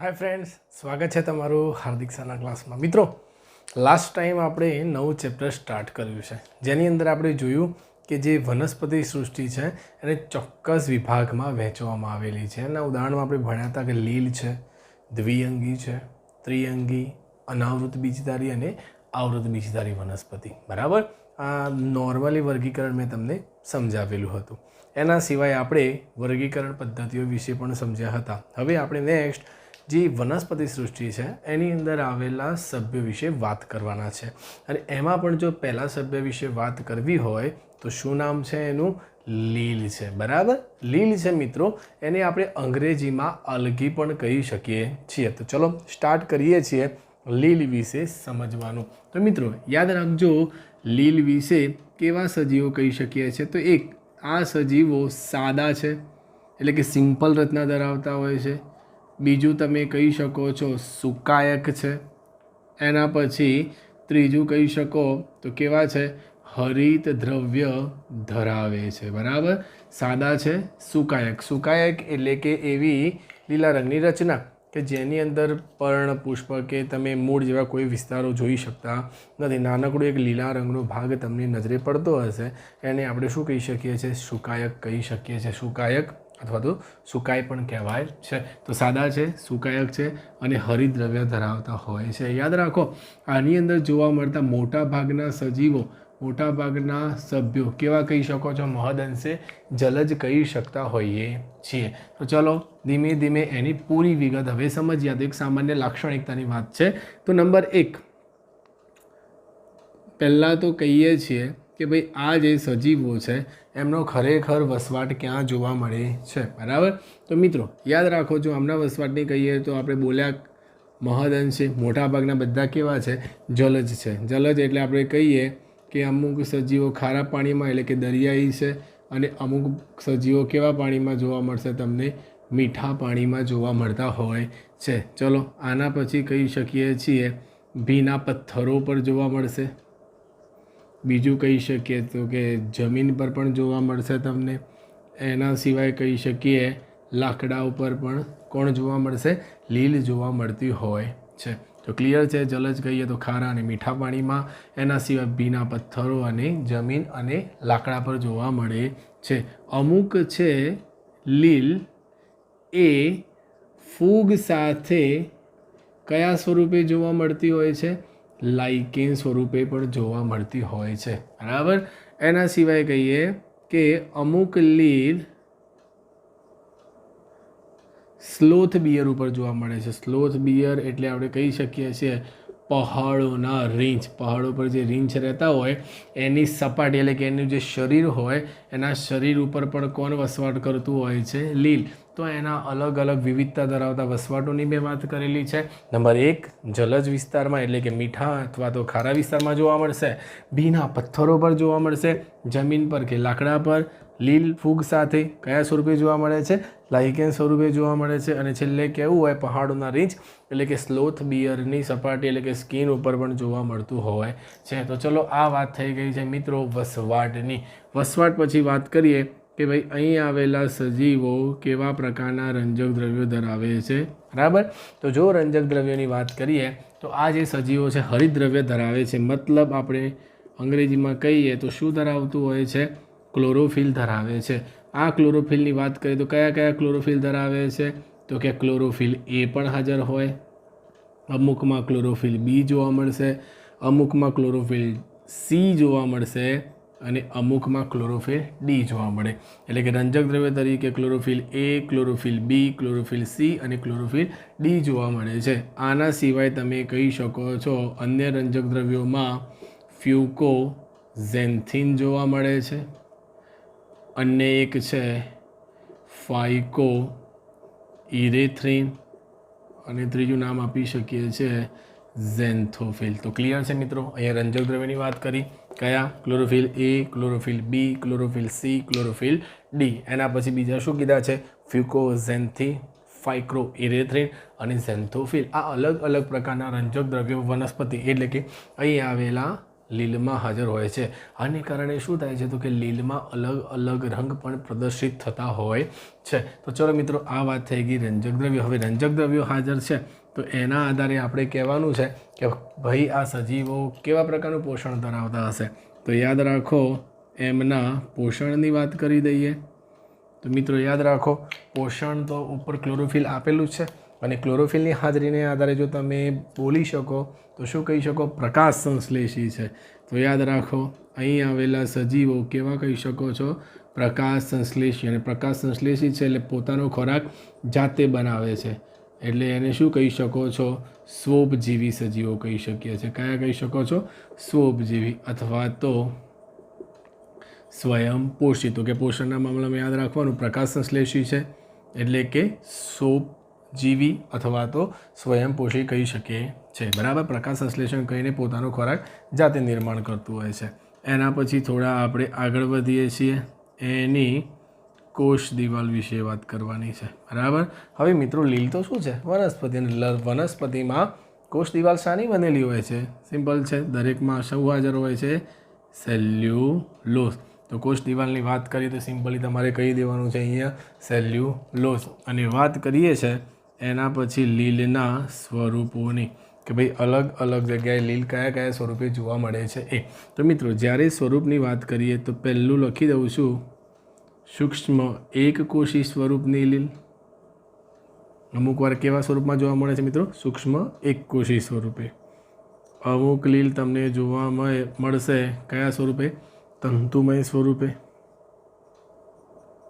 Hi friends, स्वागत है तमारू हार्दिक साना class में। मित्रों, लास्ट टाइम આપણે નવું ચેપ્ટર સ્ટાર્ટ કર્યું છે, જેની અંદર આપણે જોયું કે જે વનસ્પતિ સૃષ્ટિ છે એને ચોક્કસ વિભાગમાં વહેંચવામાં આવેલી છે. એના ઉદાહરણમાં આપણે ભણ્યા હતા કે લીલ છે, દ્વિઅંગી છે, ત્રિઅંગી, અનાવૃત બીજધારી અને આવૃત બીજધારી વનસ્પતિ. બરાબર, આ નોર્મલી વર્ગીકરણ મેં તમને સમજાવેલું હતું. એના સિવાય આપણે વર્ગીકરણ પદ્ધતિઓ વિશે પણ સમજ્યા હતા. હવે આપણે નેક્સ્ટ જે વનસ્પતિ સૃષ્ટિ છે એની અંદર આવેલા સભ્યો વિશે વાત કરવાના છે. અને એમાં પણ જો પહેલા સભ્ય વિશે વાત કરવી હોય તો શું નામ છે એનું? લીલ છે. બરાબર, લીલ છે મિત્રો. એને આપણે અંગ્રેજીમાં અલગી પણ કહી શકીએ છીએ. તો ચલો સ્ટાર્ટ કરીએ છીએ લીલ વિશે સમજવાનું. તો મિત્રો યાદ રાખજો, લીલ વિશે કેવા સજીવો કહી શકીએ છીએ? તો એક, આ સજીવો સાદા છે, એટલે કે સિમ્પલ રચના ધરાવતા હોય છે. બીજું તમે કહી શકો છો સુકાયક છે. એના પછી ત્રીજું કહી શકો તો કેવા છે? હરિત દ્રવ્ય ધરાવે છે. બરાબર, સાદા છે, સુકાયક. સુકાયક એટલે કે એવી લીલા રંગની રચના કે જેની અંદર પર્ણ, પુષ્પ કે તમે મૂળ જેવા કોઈ વિસ્તારો જોઈ શકતા નથી. નાનકડું એક લીલા રંગનો ભાગ તમને નજરે પડતો હશે, એને આપણે શું કહી શકીએ છીએ? સુકાયક કહી શકીએ છીએ. સુકાયક અથવા તો સુકાય પણ કહેવાય છે. તો સાદા છે, સુકાયક છે અને હરિતદ્રવ્ય ધરાવતા હોય છે. યાદ રાખો, આની અંદર જોવા મળતા મોટા ભાગના સજીવો, મોટા ભાગના સભ્યો કેવા કહી શકો છો? મહદઅંશે જલજ કહી શકતા હોઈએ છીએ. તો ચલો ધીમે ધીમે એની પૂરી વિગત હવે સમજ્યા. તો એક સામાન્ય લાક્ષણિકતાની વાત છે. તો નંબર 1, પહેલાં તો કહીએ છીએ કે ભાઈ આ જે સજીવો છે એમનો ખરેખર વસવાટ ક્યાં જોવા મળે છે. બરાબર, તો મિત્રો યાદ રાખો, જો આમના વસવાટની કહીએ તો આપણે બોલ્યા મહદઅંશે મોટાભાગના બધા કેવા છે? જલજ છે. જલજ એટલે આપણે કહીએ કે અમુક સજીવો ખારા પાણીમાં એટલે કે દરિયાઈ છે, અને અમુક સજીવો કેવા પાણીમાં જોવા મળશે તમને? મીઠા પાણીમાં જોવા મળતા હોય છે. ચલો આના પછી કહી શકીએ છીએ ભીના પથ્થરો પર જોવા મળશે. બીજું કહી શકીએ તો કે જમીન પર પણ જોવા મળશે તમને. એના સિવાય કહી શકીએ લાકડા ઉપર પણ કોણ જોવા મળશે? લીલ જોવા મળતી હોય છે. તો ક્લિયર છે, જલજ કહીએ તો ખારા અને મીઠા પાણીમાં, એના સિવાય ભીના પથ્થરો અને જમીન અને લાકડા પર જોવા મળે છે. અમુક છે લીલ એ ફૂગ સાથે કયા સ્વરૂપે જોવા મળતી હોય છે? લાઇકેન સ્વરૂપે પણ જોવા મળતી હોય છે. બરાબર, એના સિવાય કહીએ કે અમુક લીલ સ્લોથ બિયર ઉપર જોવા મળે છે. સ્લોથ બિયર એટલે આપણે કહી શકીએ છીએ પહાડોના રીંછ. પહાડો પર જે રીંછ રહેતા હોય એની સપાટી એટલે કે એનું જે શરીર હોય એના શરીર ઉપર પણ કોણ વસવાટ કરતું હોય છે? લીલ. તો એના અલગ અલગ વિવિધતા ધરાવતા વસવાટોની મેં વાત કરેલી છે. નંબર 1, જલજ વિસ્તારમાં એટલે કે મીઠા અથવા તો ખારા વિસ્તારમાં જોવા મળશે. ભીના પથ્થરો પર જોવા મળશે. જમીન પર કે લાકડા પર. લીલ ફૂગ સાથે કયા સ્વરૂપે જોવા મળે છે? લાઇકેન સ્વરૂપે જોવા મળે છે. અને છેલ્લે કેવું હોય? પહાડોના રીંછ એટલે કે સ્લોથ બિયરની સપાટી એટલે કે સ્કિન ઉપર પણ જોવા મળતું હોય છે. તો ચલો આ વાત થઈ ગઈ છે મિત્રો વસવાટની. વસવાટ પછી વાત કરીએ કે ભાઈ અહીં આવેલા સજીવો કેવા પ્રકારના રંજક દ્રવ્યો ધરાવે છે. બરાબર, તો જો રંજક દ્રવ્યોની વાત કરીએ તો આ જે સજીવો છે હરિતદ્રવ્ય ધરાવે છે. મતલબ આપણે અંગ્રેજીમાં કહીએ તો શું ધરાવતું હોય છે? ક્લોરોફિલ ધરાવે છે. આ ક્લોરોફિલની વાત કરીએ તો કયા કયા ક્લોરોફિલ ધરાવે છે? તો કે ક્લોરોફિલ એ પણ હાજર હોય, અમુકમાં ક્લોરોફિલ બી જોવા મળશે, અમુકમાં ક્લોરોફિલ સી જોવા મળશે અને અમુકમાં ક્લોરોફિલ ડી જોવા મળે. એટલે કે રંજક દ્રવ્ય તરીકે ક્લોરોફિલ એ, ક્લોરોફિલ બી, ક્લોરોફિલ સી અને ક્લોરોફિલ ડી જોવા મળે છે. આના સિવાય તમે કહી શકો છો અન્ય રંજક દ્રવ્યોમાં ફ્યુકો ઝેન્થિન જોવા મળે છે. અન્ય એક છે ફાઇકો ઇરેથ્રિન અને ત્રીજું નામ આપી શકીએ છીએ ઝેન્થોફિલ. તો ક્લિયર છે મિત્રો, અહીંયા રંજક દ્રવ્યની વાત કરી. કયા? ક્લોરોફિલ એ, ક્લોરોફિલ બી, ક્લોરોફિલ સી, ક્લોરોફિલ ડી. એના પછી બીજા શું કીધા છે? ફ્યુકોઝેન્થી, ફાઇક્રો ઇરેથ્રિન અને ઝેન્થોફિલ. આ અલગ અલગ પ્રકારના રંજક દ્રવ્યો વનસ્પતિ એટલે કે અહીં આવેલા લીલમાં હાજર હોય છે. આને કારણે શું થાય છે તો કે લીલમાં અલગ અલગ રંગ પણ પ્રદર્શિત થતા હોય છે. તો ચલો મિત્રો, આ વાત થઈ ગઈ રંજક દ્રવ્યો. હવે રંજક દ્રવ્યો હાજર છે તો એના આધારે આપણે કહેવાનું છે કે ભાઈ આ સજીવો કેવા પ્રકારનું પોષણ ધરાવતા હશે. તો યાદ રાખો, એમના પોષણની વાત કરી દઈએ. તો મિત્રો યાદ રાખો, પોષણ તો ઉપર ક્લોરોફિલ આપેલું જ છે અને ક્લોરોફિલની હાજરીને આધારે જો તમે બોલી શકો તો શું કહી શકો? પ્રકાશ સંશ્લેષી છે. તો યાદ રાખો, અહીં આવેલા સજીવો કેવા કહી શકો છો? પ્રકાશ સંશ્લેષી. અને પ્રકાશ સંશ્લેષી છે એટલે પોતાનો ખોરાક જાતે બનાવે છે, એટલે એને શું કહી શકો છો? સ્વોપજીવી સજીવો કહી શકીએ છીએ. કયા કહી શકો છો? સ્વોપજીવી અથવા તો સ્વયંપોષી. તો કે પોષણના મામલામાં યાદ રાખવાનું, પ્રકાશ સંશ્લેષી છે એટલે કે સ્વોપજીવી અથવા તો સ્વયંપોષી કહી શકીએ છે. બરાબર, પ્રકાશ સંશ્લેષણ કરીને પોતાનો ખોરાક જાતે નિર્માણ કરતું હોય છે. એના પછી થોડા આપણે આગળ વધીએ છીએ. એની કોષ દિવાલ વિશે વાત કરવાની છે. બરાબર, હવે મિત્રો લીલ તો શું છે? વનસ્પતિ. અને વનસ્પતિમાં કોષ દિવાલ શાની બનેલી હોય છે? સિમ્પલ છે, દરેકમાં શું હાજર હોય છે? સેલ્યુલોઝ. તો કોષ દિવાલની વાત કરીએ તો સિમ્પલી તમારે કહી દેવાનું છે અહીંયા સેલ્યુલોઝ. અને વાત કરીએ છે એના પછી લીલના સ્વરૂપોની, કે ભાઈ અલગ અલગ જગ્યાએ લીલ કયા કયા સ્વરૂપે જોવા મળે છે એ. તો મિત્રો જ્યારે સ્વરૂપની વાત કરીએ તો પહેલું લખી દઉં છું, સૂક્ષ્મ એકકોષી સ્વરૂપની લીલ. અમુક વાર કેવા સ્વરૂપમાં જોવા મળે છે મિત્રો? સૂક્ષ્મ એકકોષી સ્વરૂપે. અમુક લીલ તમને જોવા મળશે કયા સ્વરૂપે? તંતુમય સ્વરૂપે.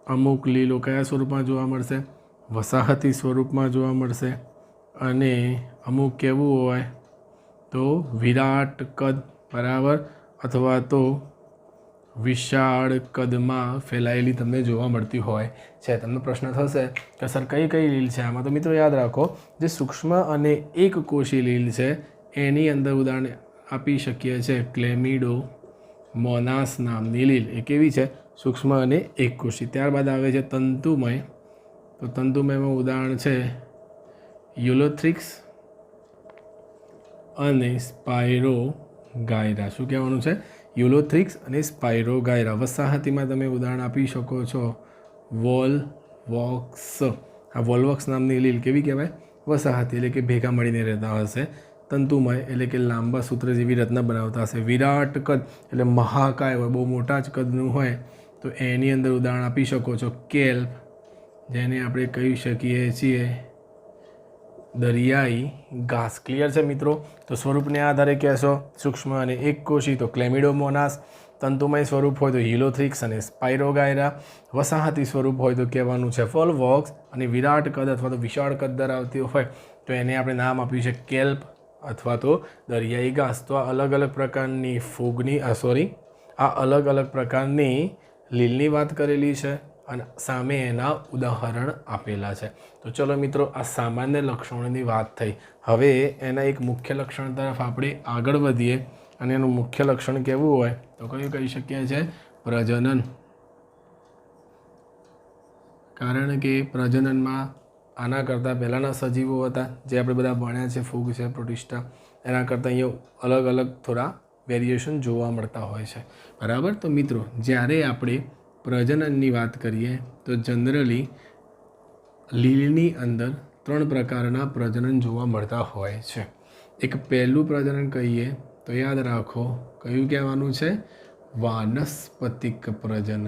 અમુક લીલો કયા સ્વરૂપમાં જોવા મળશે? વસાહતી સ્વરૂપમાં જોવા મળશે. અને અમુક કેવું હોય તો વિરાટ કદ, બરાબર, અથવા તો વિશાળ કદમાં ફેલાયેલી તમને જોવા મળતી હોય છે. તમને પ્રશ્ન થશે કે સર કઈ કઈ લીલ છે આમાં? તો મિત્રો યાદ રાખો, જે સૂક્ષ્મ અને એકકોષી લીલ છે એની અંદર ઉદાહરણ આપી શકીએ છીએ ક્લેમિડો મોનાસ નામની લીલ. એ કેવી છે? સૂક્ષ્મ અને એકકોષી. ત્યારબાદ આવે છે તંતુમય. તો તંતુમયમાં ઉદાહરણ છે યુલોથ્રિક્સ અને સ્પાયરોગાયરા. શું કહેવાનું છે? યુલોથ્રિક્સ અને સ્પાયરોગાયરા. વસાહતીમાં તમે ઉદાહરણ આપી શકો છો વોલવોક્સ. આ વોલવોક્સ નામની લીલ કેવી કહેવાય? વસાહતી, એટલે કે ભેગા મળીને રહેતા હશે. તંતુમય એટલે કે લાંબા સૂત્ર જેવી રચના બનાવતા હશે. વિરાટ કદ એટલે મહાકાય હોય, બહુ મોટા જ કદનું હોય. તો એની અંદર ઉદાહરણ આપી શકો છો કેલ્પ, જેને આપણે કહી શકીએ છીએ દરિયાઈ ઘાસ. ક્લિયર છે મિત્રો? તો સ્વરૂપને આધારે કહેશો સૂક્ષ્મ અને એકકોષી તો ક્લેમિડોમોનાસ, તંતુમય સ્વરૂપ હોય તો હિલોથ્રિક્સ અને સ્પાયરોગાયરા, વસાહતી સ્વરૂપ હોય તો કહેવાનું છે વોલ્વોક્સ, અને વિરાટ કદ અથવા તો વિશાળ કદ ધરાવતી હોય તો એને આપણે નામ આપ્યું છે કેલ્પ અથવા તો દરિયાઈ ઘાસ. તો આ અલગ અલગ પ્રકારની ફૂગની આ અલગ અલગ પ્રકારની લીલની વાત કરેલી છે અને સામે એના ઉદાહરણ આપેલા છે. તો ચલો મિત્રો, આ સામાન્ય લક્ષણોની વાત થઈ. હવે એના એક મુખ્ય લક્ષણ તરફ આપણે આગળ વધીએ. અને એનું મુખ્ય લક્ષણ કેવું હોય તો કયું કહી શકીએ છીએ? પ્રજનન. કારણ કે પ્રજનનમાં આના કરતાં પહેલાંના સજીવો હતા જે આપણે બધા ભણ્યા છે, ફૂગ છે, પ્રોટિસ્ટા, એના કરતાં અહીંયા અલગ અલગ થોડા વેરિએશન જોવા મળતા હોય છે. બરાબર, તો મિત્રો જ્યારે આપણે પ્રજનનની વાત કરીએ તો જનરલી લીલની અંદર 3 પ્રકારના પ્રજનન જોવા મળતા હોય છે. એક પહેલું પ્રજનન કહીએ તો યાદ રાખો કયું કહેવાનું છે? વાનસ્પતિક પ્રજનન.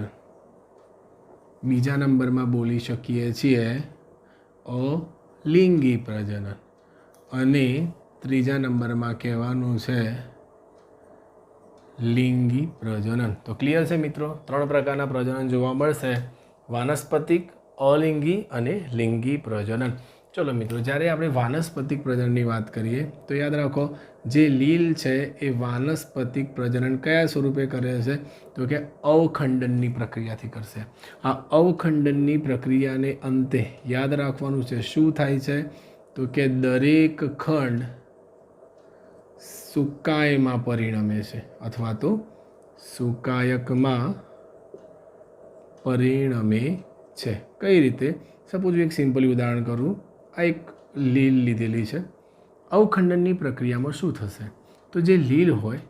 બીજા નંબરમાં બોલી શકીએ છીએ અલિંગી પ્રજનન. અને ત્રીજા નંબરમાં કહેવાનું છે લિંગી પ્રજનન. તો ક્લિયર છે મિત્રો? 3 પ્રકારના પ્રજનન જોવા મળશે: વાનસ્પતિક, અલિંગી અને લિંગી પ્રજનન. ચલો મિત્રો, જ્યારે આપણે વાનસ્પતિક પ્રજનનની વાત કરીએ તો યાદ રાખો જે લીલ છે એ વાનસ્પતિક પ્રજનન કયા સ્વરૂપે કરે છે તો કે અવખંડનની પ્રક્રિયાથી કરશે. આ અવખંડનની પ્રક્રિયાને અંતે યાદ રાખવાનું છે શું થાય છે તો કે દરેક ખંડ સુકાયમાં પરિણમે છે અથવા તો સુકાયકમાં પરિણમે છે. કઈ રીતે? સપોઝ એક સિમ્પલી ઉદાહરણ કરું. આ એક લીલ લીધેલી છે. અવખંડનની પ્રક્રિયામાં શું થશે તો જે લીલ હોય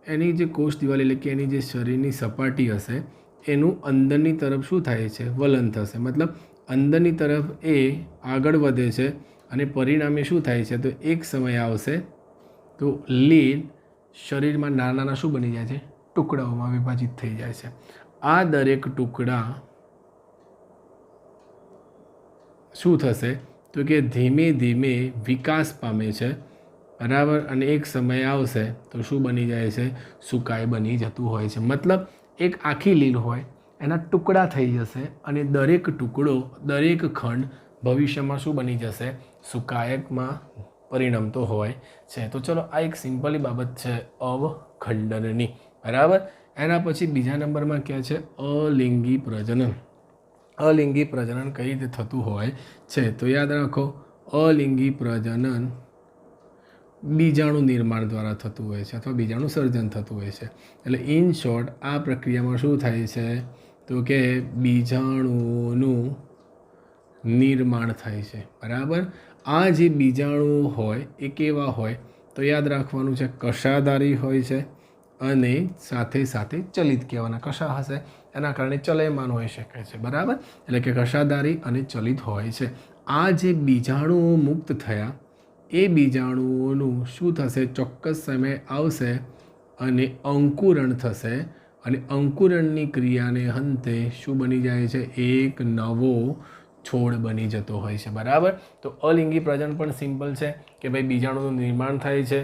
એની જે કોષ દિવાલ એટલે કે એની જે શરીરની સપાટી હશે એનું અંદરની તરફ શું થાય છે, વલન થશે. મતલબ અંદરની તરફ એ આગળ વધે છે અને પરિણામે શું થાય છે, તો એક સમય આવશે તો લીડ શરીરમાં નાના નાના શું બની જાય છે, ટુકડાઓમાં વિભાજિત થઈ જાય છે. આ દરેક ટુકડા શું થશે, તો કે ધીમે ધીમે વિકાસ પામે છે, બરાબર. અને એક સમય આવશે તો શું બની જાય છે, સુકાય બની જતું હોય છે. મતલબ એક આખી લીલ હોય એના ટુકડા થઈ જશે અને દરેક ટુકડો, દરેક ખંડ ભવિષ્યમાં શું બની જશે, સુકાયકમાં પરિણમતો હોય છે. તો ચલો આ એક સિમ્પલી બાબત છે અવખંડનની, બરાબર. એના પછી બીજા નંબરમાં ક્યાં છે, અલિંગી પ્રજનન. અલિંગી પ્રજનન કઈ રીતે થતું હોય છે, તો યાદ રાખો અલિંગી પ્રજનન બીજાણુ નિર્માણ દ્વારા થતું હોય છે અથવા બીજાણુ સર્જન થતું હોય છે. એટલે ઇન શોર્ટ આ પ્રક્રિયામાં શું થાય છે, તો કે બીજાણુઓનું નિર્માણ થાય છે, બરાબર. આ જે બીજાણુ હોય એ કેવા હોય, તો યાદ રાખવાનું છે કશાધારી હોય છે અને સાથે સાથે ચલિત કહેવાના. કશા હશે એના કારણે ચલયમાન હોઈ શકે છે, બરાબર. એટલે કે કશાધારી અને ચલિત હોય છે. આ જે બીજાણુઓ મુક્ત થયા એ બીજાણુઓનું શું થશે, ચોક્કસ સમય આવશે અને અંકુરણ થશે અને અંકુરણની ક્રિયાને અંતે શું બની જાય છે, એક નવો છોડ બની જતો હોય છે, બરાબર. તો અલિંગી પ્રજનન પણ સિમ્પલ છે કે ભાઈ બીજાણુનું નિર્માણ થાય છે.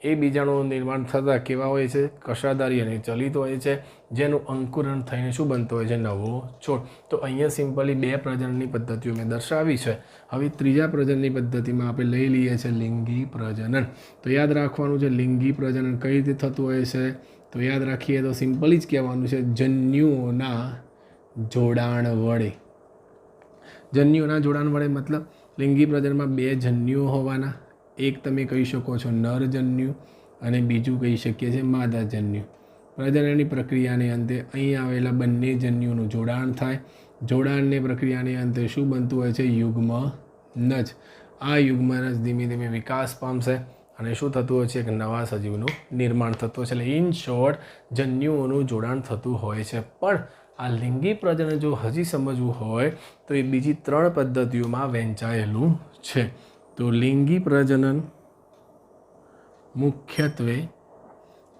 એ બીજાણુનું નિર્માણ થતાં કેવા હોય છે, કશાધારી અને ચલિત હોય છે, જેનું અંકુરણ થઈને શું બનતો હોય છે, નવો છોડ. તો અહીંયા સિમ્પલી 2 પ્રજનનની પદ્ધતિઓ મેં દર્શાવી છે. હવે ત્રીજા પ્રજનનની પદ્ધતિમાં આપણે લઈ લઈએ છીએ લિંગી પ્રજનન. તો યાદ રાખવાનું છે લિંગી પ્રજનન કઈ રીતે થતું હોય છે, તો યાદ રાખીએ તો સિમ્પલી જ કહેવાનું છે જન્યુઓના જોડાણ વડે. જન્યુઓના જોડાણ વડે મતલબ લિંગી પ્રજનનમાં 2 જન્યુઓ હોવાના. એક તમે કહી શકો છો નરજન્યુ અને બીજું કહી શકીએ છીએ માદાજન્યુ. પ્રજનનની પ્રક્રિયાને અંતે અહીં આવેલા બંને જન્યુઓનું જોડાણ થાય. જોડાણની પ્રક્રિયાને અંતે શું બનતું હોય છે, યુગ્મનજ. આ યુગ્મનજ ધીમે ધીમે વિકાસ પામશે અને શું થતું હોય છે, એક નવા સજીવનું નિર્માણ થતું હોય છે. એટલે ઇન શોર્ટ જન્યુઓનું જોડાણ થતું હોય છે. પણ આ લિંગી પ્રજનન જો હજી સમજવું હોય તો એ બીજી 3 પદ્ધતિઓમાં વહેંચાયેલું છે. તો લિંગી પ્રજનન મુખ્યત્વે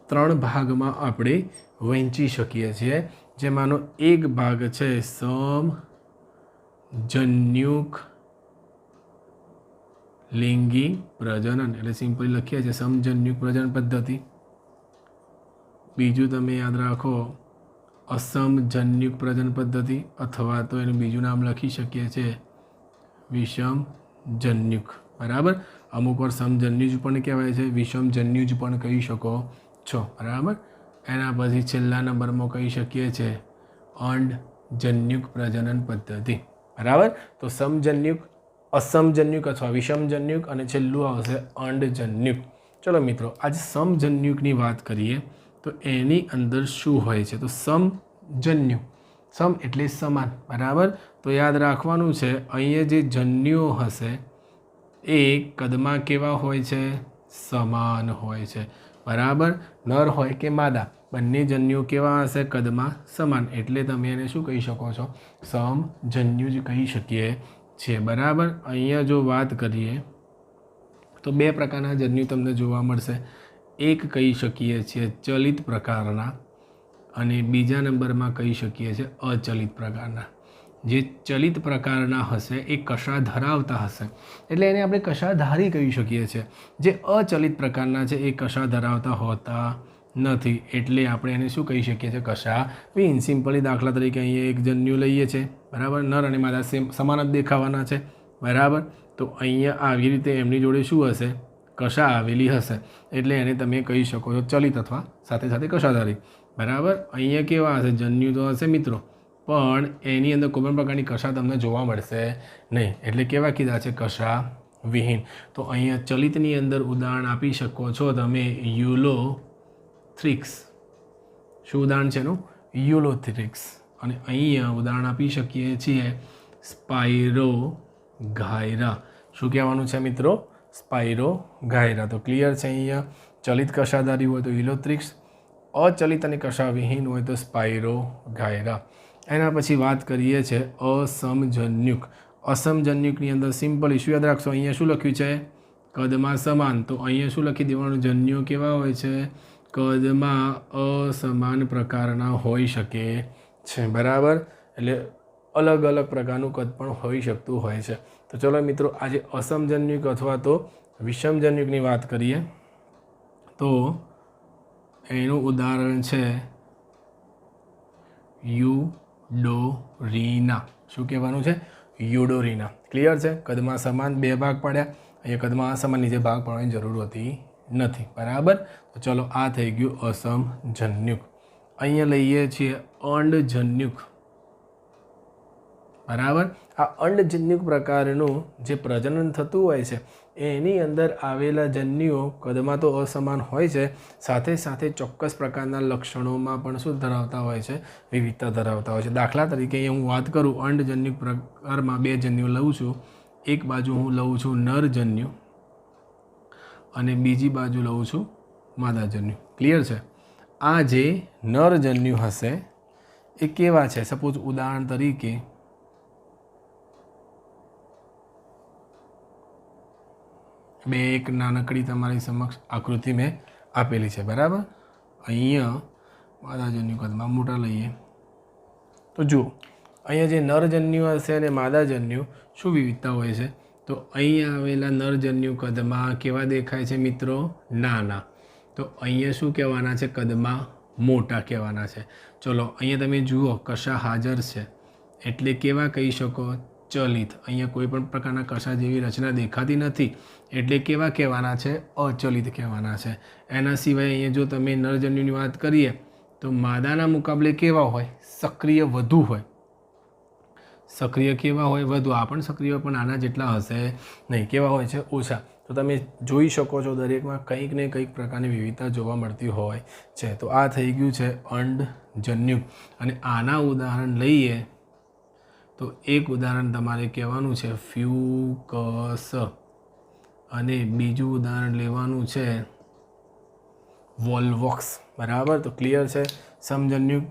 3 ભાગમાં આપણે વહેંચી શકીએ છીએ, જેમાંનો એક ભાગ છે સમજન્યુક લિંગી પ્રજનન. એટલે સિમ્પલી લખીએ છીએ સમજન્યુક પ્રજનન પદ્ધતિ. બીજું તમે યાદ રાખો અસમજન્યુક પ્રજનન પદ્ધતિ, અથવા તો એનું બીજું નામ લખી શકીએ છીએ વિષમજન્યુક, બરાબર. અમુક વાર સમજન્યુજ પણ કહેવાય છે, વિષમજન્યુજ પણ કહી શકો છો, બરાબર. એના પછી છેલ્લા નંબરમાં કહી શકીએ છીએ અંડજન્યુક પ્રજનન પદ્ધતિ, બરાબર. તો સમજન્યુક, અસમજન્યુક અથવા વિષમજન્યુક અને છેલ્લું આવશે અંડજન્યુક. ચલો મિત્રો આજે સમજન્યુકની વાત કરીએ તો એની અંદર શું હોય છે, તો સમજન્યુ, સમ એટલે સમાન, બરાબર. તો યાદ રાખવાનું છે અહીંયા જે જન્યુઓ હશે એ કદમાં કેવા હોય છે, સમાન હોય છે, બરાબર. નર હોય કે માદા બંને જન્યુઓ કેવા હશે, કદમાં સમાન. એટલે તમે એને શું કહી શકો છો, સમજન્યુ જ કહી શકીએ છીએ, બરાબર. અહીંયા જો વાત કરીએ તો 2 પ્રકારના જન્યુ તમને જોવા મળશે. એક કહી શકીએ છીએ ચલિત પ્રકારના અને બીજા નંબરમાં કહી શકીએ છીએ અચલિત પ્રકારના. જે ચલિત પ્રકારના હશે એ કશા ધરાવતા હશે, એટલે એને આપણે કશાધારી કહી શકીએ છીએ. જે અચલિત પ્રકારના છે એ કશા ધરાવતા હોતા નથી, એટલે આપણે એને શું કહી શકીએ છીએ, કશાવિહીન. સિમ્પલી દાખલા તરીકે અહીંયા એક જન્યુ લઈએ છીએ, બરાબર. નર અને માદા સમાન જ દેખાવાના છે, બરાબર. તો અહીંયા આવી રીતે એમની જોડે શું હશે, કશા આવેલી હશે, એટલે એને તમે કહી શકો છો ચલિત અથવા સાથે સાથે કશાધારી, બરાબર. અહીંયા કેવા હશે, જન્યુ તો હશે મિત્રો, પણ એની અંદર કોઈ પણ પ્રકારની કશા તમને જોવા મળશે નહીં, એટલે કેવા કીધા છે, કશાવિહીન. તો અહીંયા ચલિતની અંદર ઉદાહરણ આપી શકો છો તમે યુલોથ્રિક્સ. શું ઉદાહરણ છે એનું, યુલોથ્રિક્સ. અને અહીંયા ઉદાહરણ આપી શકીએ છીએ સ્પાઇરોગાયરા. શું કહેવાનું છે મિત્રો, સ્પાઇરોગાયરા. તો ક્લિયર છે. અહીંયા ચલિત કશાધારી હોય તો યુલોથ્રિક્સ અચલિત અને કશાવિહીન હોય તો સ્પાઇરોગાયરા. એના પછી વાત કરીએ છે અસમજન્યુક. અસમજન્યુકની અંદર સિમ્પલ ઇસ્યુ યાદ રાખશો. અહીંયા શું લખ્યું છે? કદમાં સમાન. તો અહીંયા શું લખી દેવાનું? જન્યુઓ કેવા હોય છે? કદમાં અસમાન પ્રકારના હોઈ શકે છે. બરાબર. એટલે અલગ અલગ પ્રકારનું કદ પણ હોઈ શકતું હોય છે. તો ચલો મિત્રો, આજે અસમજન્યુક અથવા તો વિષમજન્યુકની વાત કરીએ. તો એનું ઉદાહરણ છે યુડોરીના. શું કહેવાનું છે? યુડોરીના. ક્લિયર છે? કદમાં સમાન 2 ભાગ પડ્યા. અહીંયા કદમાં અસમાન, નીચે ભાગ પાડવાની જરૂર હોતી નથી. બરાબર. તો ચલો, આ થઈ ગયું અસમજન્યુક. અહીંયા લઈએ છીએ અંડજન્યુક. બરાબર. આ અંડજન્યુક પ્રકારનું જે પ્રજનન થતું હોય છે એની અંદર આવેલા જન્યુઓ કદમાં તો અસમાન હોય છે, સાથે સાથે ચોક્કસ પ્રકારના લક્ષણોમાં પણ શું ધરાવતા હોય છે? વિવિધતા ધરાવતા હોય છે. દાખલા તરીકે અહીંયા હું વાત કરું, અંડજન્યુક પ્રકારમાં 2 જન્યુઓ લઉં છું. એક બાજુ હું લઉં છું નરજન્યુ અને બીજી બાજુ લઉં છું માદાજન્યુ. ક્લિયર છે? આ જે નરજન્યુ હશે એ કેવા છે? સપોઝ ઉદાહરણ તરીકે એક નાનકડી તમારી સમક્ષ આકૃતિ મેં આપેલી છે. બરાબર. અહીંયા માદાજન્યુ કદમાં મોટા લઈએ તો જુઓ, અહીંયા જે નરજન્યુ હશે અને માદાજન્યુ શું વિવિધતા હોય છે? તો અહીંયા આવેલા નરજન્યુ કદમાં કેવા દેખાય છે મિત્રો? નાના. તો અહીંયા શું કહેવાના છે? કદમાં મોટા કહેવાના છે. ચલો, અહીંયા તમે જુઓ કશા હાજર છે એટલે કેવા કહી શકો? ચલિત. અહીંયા કોઈ પણ પ્રકારના કશા જેવી રચના દેખાતી નથી એટલે કેવા કહેવાના છે? અચલિત કહેવાના છે. એના સિવાય અહીંયા જો તમે નરજન્યુની વાત કરીએ તો માદાના મુકાબલે કેવા હોય? સક્રિય વધુ હોય. સક્રિય કેવા હોય? વધુ. આ પણ સક્રિય પણ આના જેટલા હશે નહીં. કેવા હોય છે? ઓછા. તો તમે જોઈ શકો છો દરેકમાં કંઈક ને કંઈક પ્રકારની વિવિધતા જોવા મળતી હોય છે. તો આ થઈ ગયું છે અંડજન્યુક. અને આના ઉદાહરણ લઈએ તો એક ઉદાહરણ તમારે કહેવાનું છે ફ્યુકસ અને બીજું ઉદાહરણ લેવાનું છે વોલ્વોક્સ. બરાબર. તો ક્લિયર છે? સમજન્યુક,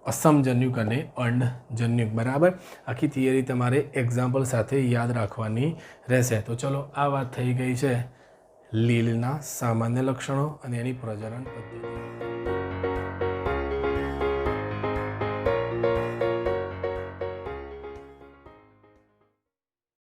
અસમજન્યુક અને અંડજન્યુક. બરાબર. આખી થિયરી તમારે એક્ઝામ્પલ સાથે યાદ રાખવાની રહેશે. તો ચલો, આ વાત થઈ ગઈ છે લીલના સામાન્ય લક્ષણો અને એની પ્રજનન પદ્ધતિ.